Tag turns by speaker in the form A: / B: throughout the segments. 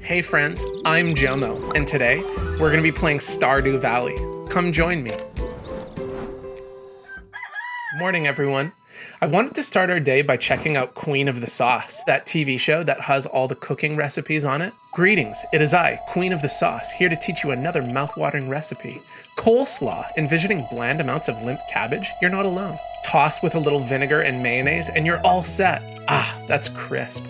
A: Hey friends, I'm Jomo, and today we're going to be playing Stardew Valley. Come join me. Morning, everyone. I wanted to start our day by checking out Queen of the Sauce, that TV show that has all the cooking recipes on it. Greetings, it is I, Queen of the Sauce, here to teach you another mouth-watering recipe. Coleslaw. Envisioning bland amounts of limp cabbage? You're not alone. Toss with a little vinegar and mayonnaise and you're all set. Ah, that's crisp.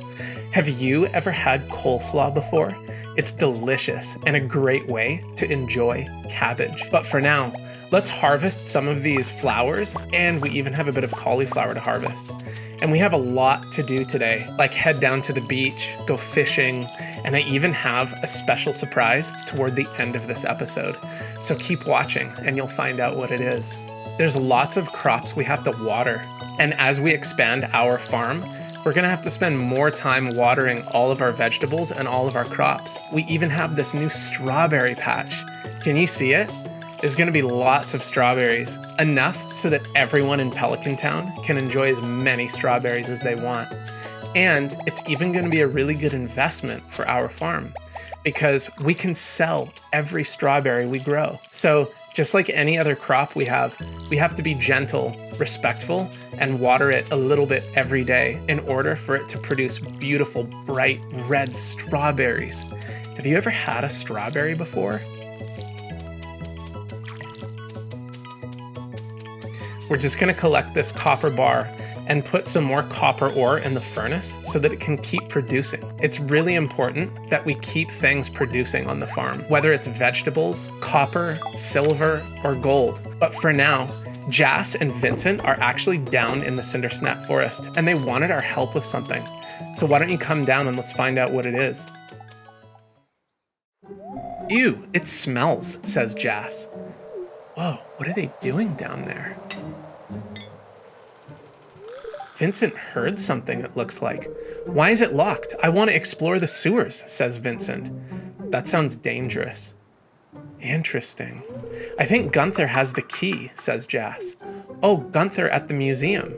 A: Have you ever had coleslaw before? It's delicious and a great way to enjoy cabbage. But for now, let's harvest some of these flowers, and we even have a bit of cauliflower to harvest. And we have a lot to do today, like head down to the beach, go fishing, and I even have a special surprise toward the end of this episode. So keep watching and you'll find out what it is. There's lots of crops we have to water, and as we expand our farm, we're gonna have to spend more time watering all of our vegetables and all of our crops. We even have this new strawberry patch. Can you see it? There's gonna be lots of strawberries, enough so that everyone in Pelican Town can enjoy as many strawberries as they want. And it's even gonna be a really good investment for our farm because we can sell every strawberry we grow. So just like any other crop we have to be gentle, respectful, and water it a little bit every day in order for it to produce beautiful, bright red strawberries. Have you ever had a strawberry before? We're just gonna collect this copper bar and put some more copper ore in the furnace so that it can keep producing. It's really important that we keep things producing on the farm, whether it's vegetables, copper, silver, or gold. But for now, Jas and Vincent are actually down in the Cindersnap Forest and they wanted our help with something. So why don't you come down and let's find out what it is. Ew, it smells, says Jas. Whoa, what are they doing down there? Vincent heard something, it looks like. Why is it locked? I want to explore the sewers, says Vincent. That sounds dangerous. Interesting. I think Gunther has the key, says Jas. Oh, Gunther at the museum.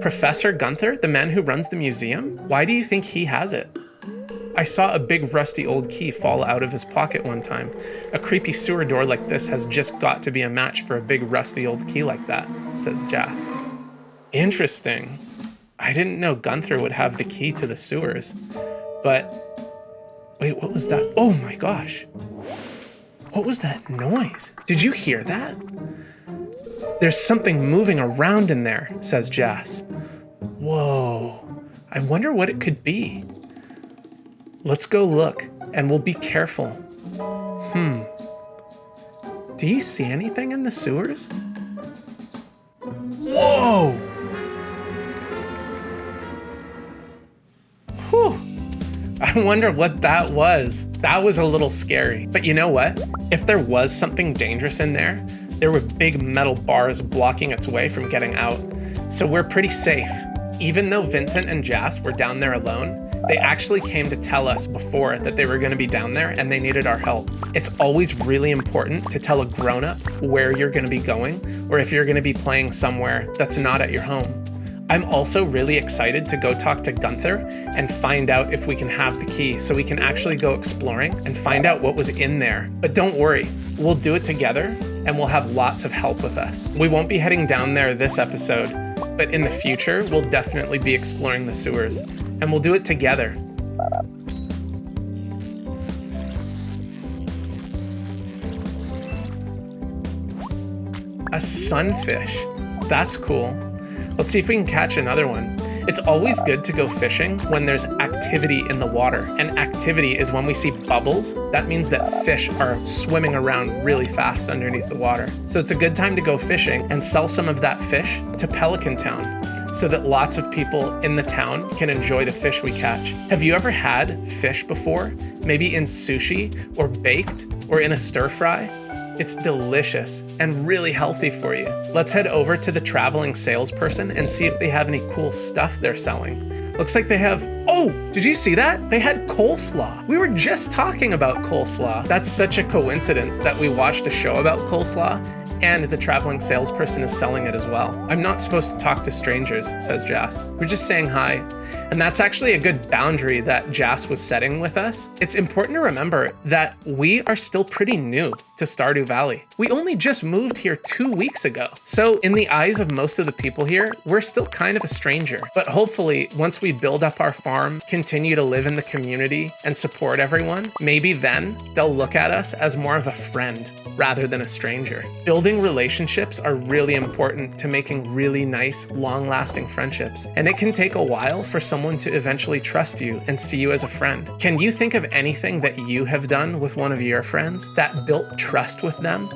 A: Professor Gunther, the man who runs the museum? Why do you think he has it? I saw a big rusty old key fall out of his pocket one time. A creepy sewer door like this has just got to be a match for a big rusty old key like that, says Jas. Interesting. I didn't know Gunther would have the key to the sewers, but wait, what was that? Oh my gosh. What was that noise? Did you hear that? There's something moving around in there, says Jas. Whoa, I wonder what it could be. Let's go look and we'll be careful. Do you see anything in the sewers? Whoa! Whew. I wonder what that was. That was a little scary. But you know what? If there was something dangerous in there, there were big metal bars blocking its way from getting out. So we're pretty safe. Even though Vincent and Jas were down there alone, they actually came to tell us before that they were going to be down there and they needed our help. It's always really important to tell a grown-up where you're going to be going or if you're going to be playing somewhere that's not at your home. I'm also really excited to go talk to Gunther and find out if we can have the key so we can actually go exploring and find out what was in there. But don't worry, we'll do it together and we'll have lots of help with us. We won't be heading down there this episode, but in the future, we'll definitely be exploring the sewers and we'll do it together. A sunfish. That's cool. Let's see if we can catch another one. It's always good to go fishing when there's activity in the water, and activity is when we see bubbles. That means that fish are swimming around really fast underneath the water. So it's a good time to go fishing and sell some of that fish to Pelican Town so that lots of people in the town can enjoy the fish we catch. Have you ever had fish before? Maybe in sushi or baked or in a stir fry? It's delicious and really healthy for you. Let's head over to the traveling salesperson and see if they have any cool stuff they're selling. Looks like they have, oh, did you see that? They had coleslaw. We were just talking about coleslaw. That's such a coincidence that we watched a show about coleslaw and the traveling salesperson is selling it as well. I'm not supposed to talk to strangers, says Jas. We're just saying hi. And that's actually a good boundary that Jas was setting with us. It's important to remember that we are still pretty new to Stardew Valley. We only just moved here 2 weeks ago. So in the eyes of most of the people here, we're still kind of a stranger. But hopefully, once we build up our farm, continue to live in the community and support everyone, maybe then they'll look at us as more of a friend rather than a stranger. Building relationships are really important to making really nice, long-lasting friendships. And it can take a while for someone to eventually trust you and see you as a friend. Can you think of anything that you have done with one of your friends that built trust with them?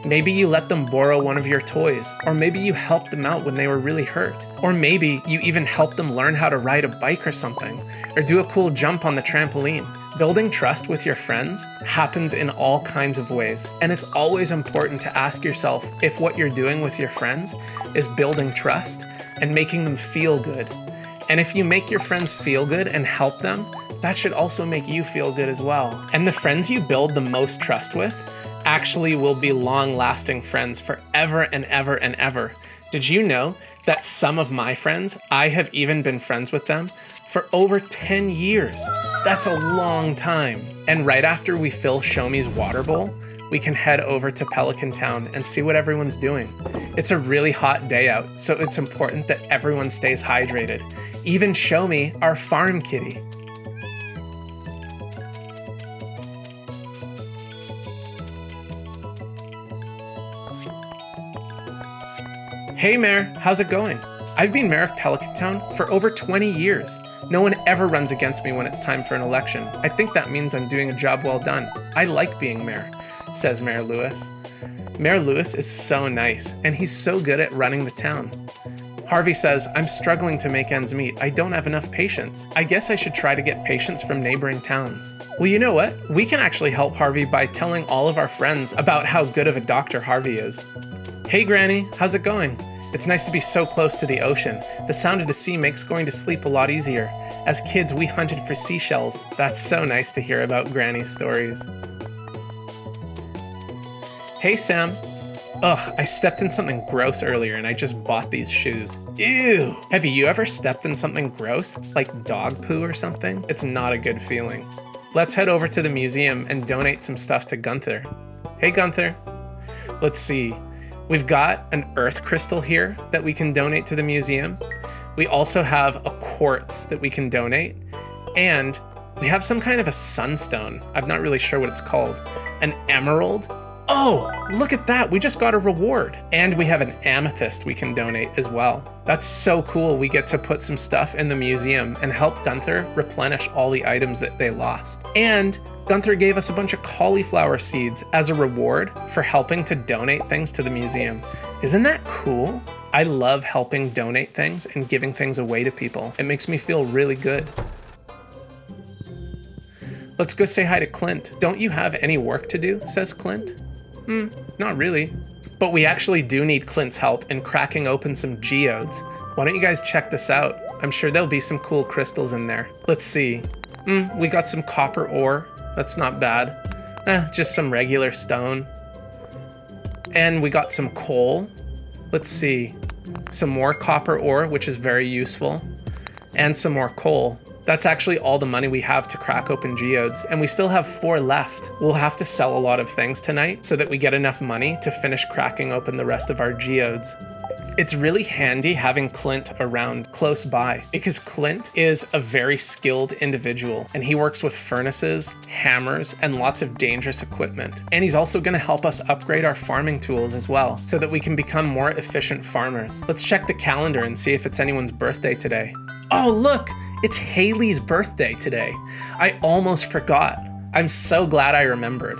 A: Maybe you let them borrow one of your toys, or maybe you helped them out when they were really hurt. Or maybe you even helped them learn how to ride a bike or something, or do a cool jump on the trampoline. Building trust with your friends happens in all kinds of ways, and it's always important to ask yourself if what you're doing with your friends is building trust and making them feel good. And if you make your friends feel good and help them, that should also make you feel good as well. And the friends you build the most trust with actually will be long-lasting friends forever and ever and ever. Did you know that some of my friends, I have even been friends with them for over 10 years? That's a long time. And right after we fill Show-Me's water bowl, we can head over to Pelican Town and see what everyone's doing. It's a really hot day out, so it's important that everyone stays hydrated. Even Show-Me, our farm kitty. Hey Mare, how's it going? I've been mayor of Pelican Town for over 20 years. No one ever runs against me when it's time for an election. I think that means I'm doing a job well done. I like being mayor, says Mayor Lewis. Mayor Lewis is so nice, and he's so good at running the town. Harvey says, I'm struggling to make ends meet. I don't have enough patience. I guess I should try to get patience from neighboring towns. Well, you know what? We can actually help Harvey by telling all of our friends about how good of a doctor Harvey is. Hey Granny, how's it going? It's nice to be so close to the ocean. The sound of the sea makes going to sleep a lot easier. As kids, we hunted for seashells. That's so nice to hear about Granny's stories. Hey Sam. Ugh, I stepped in something gross earlier and I just bought these shoes. Ew! Have you ever stepped in something gross, like dog poo or something? It's not a good feeling. Let's head over to the museum and donate some stuff to Gunther. Hey Gunther. Let's see. We've got an earth crystal here that we can donate to the museum. We also have a quartz that we can donate. And we have some kind of a sunstone. I'm not really sure what it's called. An emerald. Oh, look at that. We just got a reward. And we have an amethyst we can donate as well. That's so cool. We get to put some stuff in the museum and help Gunther replenish all the items that they lost. And Gunther gave us a bunch of cauliflower seeds as a reward for helping to donate things to the museum. Isn't that cool? I love helping donate things and giving things away to people. It makes me feel really good. Let's go say hi to Clint. Don't you have any work to do, says Clint. Not really. But we actually do need Clint's help in cracking open some geodes. Why don't you guys check this out? I'm sure there'll be some cool crystals in there. Let's see. We got some copper ore. That's not bad. Just some regular stone. And we got some coal. Let's see. Some more copper ore, which is very useful. And some more coal. That's actually all the money we have to crack open geodes, and we still have 4 left. We'll have to sell a lot of things tonight so that we get enough money to finish cracking open the rest of our geodes. It's really handy having Clint around close by because Clint is a very skilled individual and he works with furnaces, hammers, and lots of dangerous equipment. And he's also going to help us upgrade our farming tools as well so that we can become more efficient farmers. Let's check the calendar and see if it's anyone's birthday today. Oh, look! It's Haley's birthday today. I almost forgot. I'm so glad I remembered.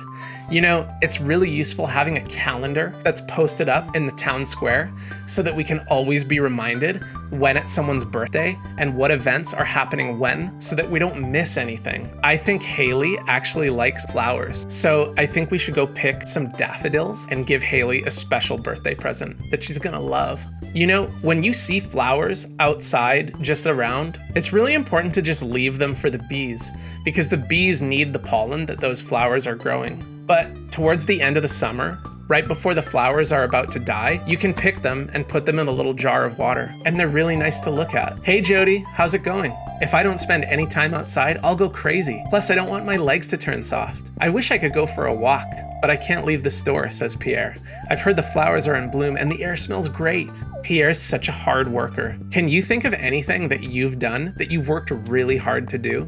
A: You know, it's really useful having a calendar that's posted up in the town square so that we can always be reminded when it's someone's birthday and what events are happening when so that we don't miss anything. I think Haley actually likes flowers, so I think we should go pick some daffodils and give Haley a special birthday present that she's gonna love. You know, when you see flowers outside just around, it's really important to just leave them for the bees because the bees need the pollen that those flowers are growing. But towards the end of the summer, right before the flowers are about to die, you can pick them and put them in a little jar of water. And they're really nice to look at. Hey Jody, how's it going? If I don't spend any time outside, I'll go crazy. Plus, I don't want my legs to turn soft. I wish I could go for a walk, but I can't leave the store, says Pierre. I've heard the flowers are in bloom and the air smells great. Pierre's such a hard worker. Can you think of anything that you've done that you've worked really hard to do?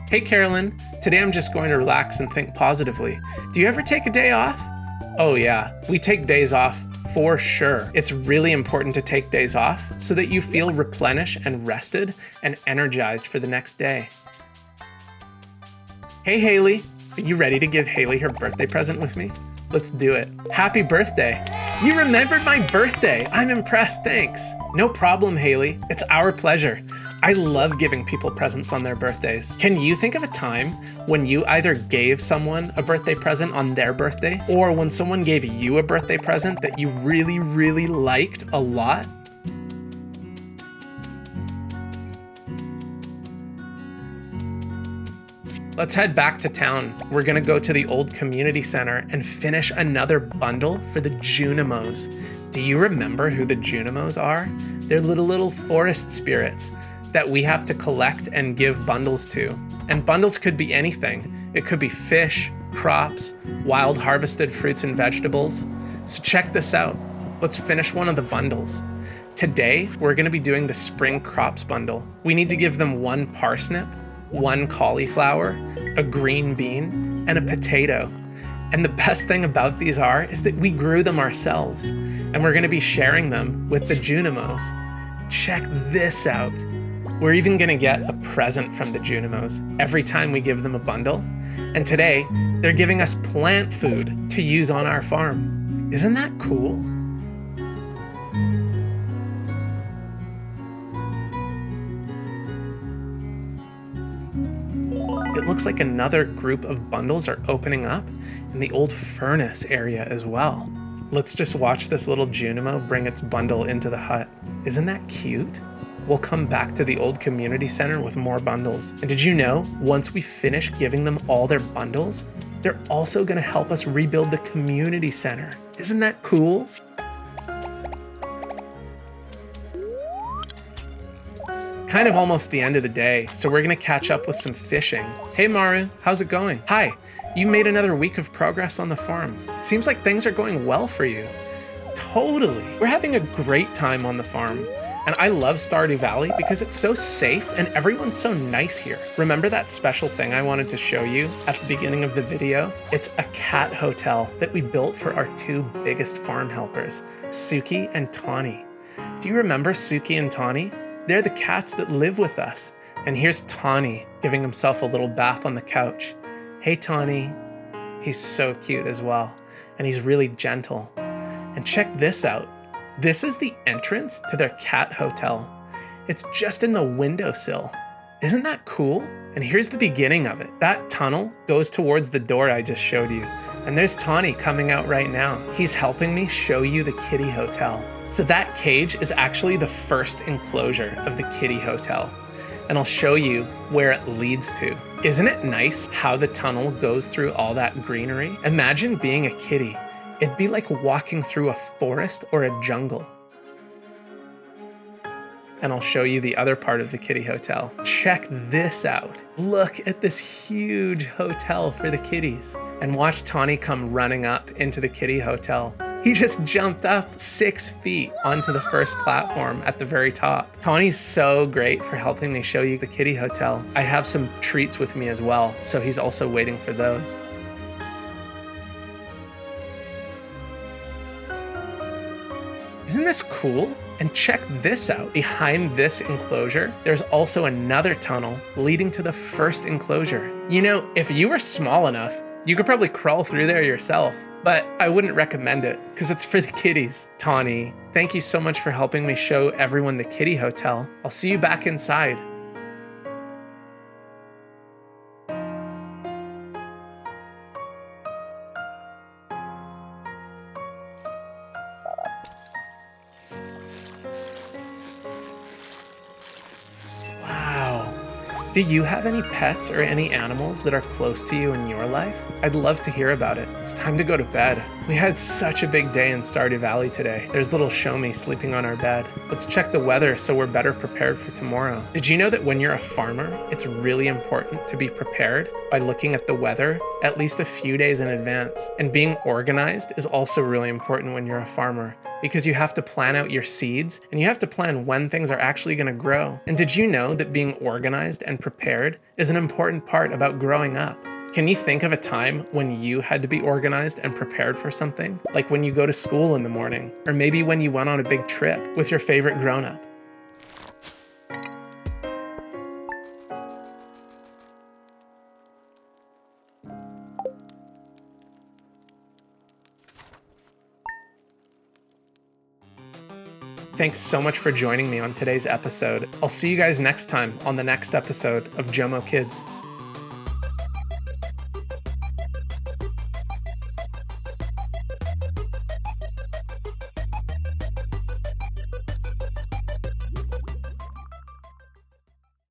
A: Hey Carolyn, today I'm just going to relax and think positively. Do you ever take a day off? Oh yeah, we take days off for sure. It's really important to take days off so that you feel replenished and rested and energized for the next day. Hey Haley, are you ready to give Haley her birthday present with me? Let's do it. Happy birthday. You remembered my birthday. I'm impressed, thanks. No problem, Haley. It's our pleasure. I love giving people presents on their birthdays. Can you think of a time when you either gave someone a birthday present on their birthday, or when someone gave you a birthday present that you really, really liked a lot? Let's head back to town. We're gonna go to the old community center and finish another bundle for the Junimos. Do you remember who the Junimos are? They're little forest spirits that we have to collect and give bundles to. And bundles could be anything. It could be fish, crops, wild harvested fruits and vegetables. So check this out. Let's finish one of the bundles. Today, we're gonna be doing the spring crops bundle. We need to give them one parsnip, one cauliflower, a green bean, and a potato. And the best thing about these is that we grew them ourselves. And we're gonna be sharing them with the Junimos. Check this out. We're even gonna get a present from the Junimos every time we give them a bundle. And today, they're giving us plant food to use on our farm. Isn't that cool? It looks like another group of bundles are opening up in the old furnace area as well. Let's just watch this little Junimo bring its bundle into the hut. Isn't that cute? We'll come back to the old community center with more bundles. And did you know, once we finish giving them all their bundles, they're also gonna help us rebuild the community center. Isn't that cool? Kind of almost the end of the day, so we're gonna catch up with some fishing. Hey Maru, how's it going? Hi, you made another week of progress on the farm. It seems like things are going well for you. Totally. We're having a great time on the farm. And I love Stardew Valley because it's so safe and everyone's so nice here. Remember that special thing I wanted to show you at the beginning of the video? It's a cat hotel that we built for our two biggest farm helpers, Suki and Tawny. Do you remember Suki and Tawny? They're the cats that live with us. And here's Tawny giving himself a little bath on the couch. Hey Tawny. He's so cute as well. And he's really gentle. And check this out. This is the entrance to their cat hotel. It's just in the windowsill. Isn't that cool? And here's the beginning of it. That tunnel goes towards the door I just showed you. And there's Tawny coming out right now. He's helping me show you the kitty hotel. So that cage is actually the first enclosure of the kitty hotel. And I'll show you where it leads to. Isn't it nice how the tunnel goes through all that greenery? Imagine being a kitty. It'd be like walking through a forest or a jungle. And I'll show you the other part of the kitty hotel. Check this out. Look at this huge hotel for the kitties. And watch Tawny come running up into the kitty hotel. He just jumped up 6 feet onto the first platform at the very top. Tawny's so great for helping me show you the kitty hotel. I have some treats with me as well, so he's also waiting for those. Isn't this cool? And check this out. Behind this enclosure, there's also another tunnel leading to the first enclosure. You know, if you were small enough, you could probably crawl through there yourself, but I wouldn't recommend it because it's for the kitties. Tawny, thank you so much for helping me show everyone the kitty hotel. I'll see you back inside. Do you have any pets or any animals that are close to you in your life? I'd love to hear about it. It's time to go to bed. We had such a big day in Stardew Valley today. There's little Shomi sleeping on our bed. Let's check the weather so we're better prepared for tomorrow. Did you know that when you're a farmer, it's really important to be prepared by looking at the weather at least a few days in advance? And being organized is also really important when you're a farmer, because you have to plan out your seeds and you have to plan when things are actually going to grow. And did you know that being organized and prepared is an important part about growing up? Can you think of a time when you had to be organized and prepared for something? Like when you go to school in the morning, or maybe when you went on a big trip with your favorite grown-up. Thanks so much for joining me on today's episode. I'll see you guys next time on the next episode of Jomo Kids.